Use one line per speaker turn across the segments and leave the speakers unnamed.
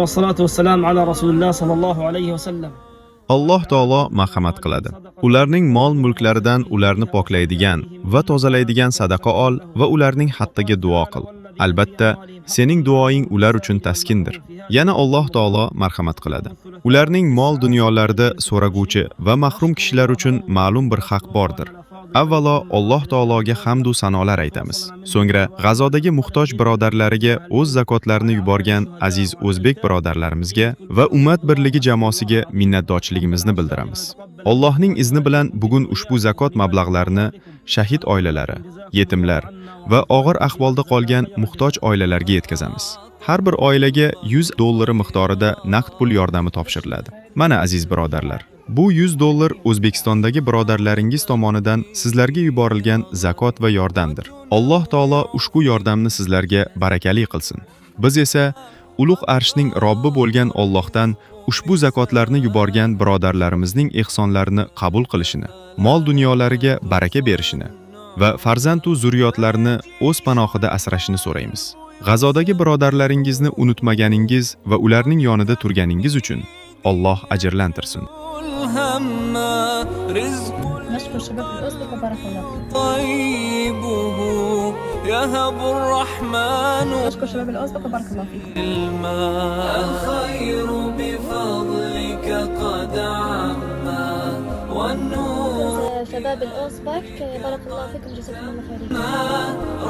والصلاة والسلام على رسول الله صلى الله عليه وسلم.
Alloh taolo marhamat qiladi. Ularning mol-mulklaridan ularni poklaydigan va tozalaydigan sadaqa ol va ularning haqqiga duo qil. Albatta, sening duoing ular uchun taskindir. Yana Alloh taolo marhamat qiladi. Ularning mol dunyolarida so'raguvchi va mahrum kishilar uchun ma'lum bir haq bordir. Avvalo Alloh taologa hamd va sanolar aytamiz. So'ngra G'azodagi muhtoj birodarlariga o'z zakotlarini yuborgan aziz o'zbek birodarlarimizga va ummat birligi jamoasiga minnatdorchiligimizni bildiramiz. Allohning izni bilan bugun ushbu zakot mablag'larini shahid oilalari, yetimlar va og'ir ahvolda qolgan muhtoj oilalarga yetkazamiz. Har bir oilaga $100 miqdorida naqd pul yordami topshiriladi. Mana aziz birodarlar, bu $100 O'zbekistondagi birodarlaringiz tomonidan sizlarga yuborilgan zakot va yordamdir. Alloh taolo ushbu yordamni sizlarga barakali qilsin. Biz esa ulug' arshning Robbi bo'lgan Allohdan ushbu zakotlarni yuborgan birodarlarimizning ehsonlarini qabul qilishini, mol dunyolariga baraka berishini va farzand va zurriyotlarini o'z panohida asrashini so'raymiz. G'azodagi birodarlaringizni unutmaganingiz va ularning yonida turganingiz uchun Alloh ajrlantirsin.
نشكر شباب الأوزبك وبارك الله فيك.
طيبه يهب الرحمن
نشكر شباب الأوزبك وبارك الله فيك.
الخير بفضلك قد عما والنور
شباب الأوزبك بارك الله فيكم جزاكم الله خير.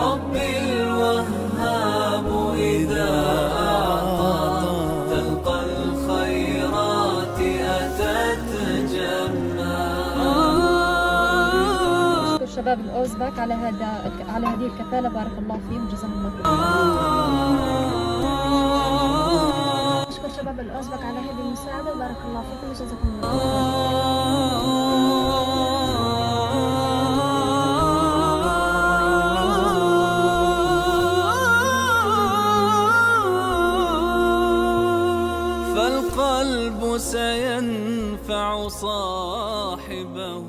ربي الوهاب إذا أعطى تلقى الخيرات أتت جمّا.
شباب الأوزبك على هذه الكفالة بارك الله فيهم جزاهم الله خير. أشكر شباب الأوزبك على هذه المساعدة بارك الله فيكم وجزاكم الله
خير. فالقلب سينفع صاحبه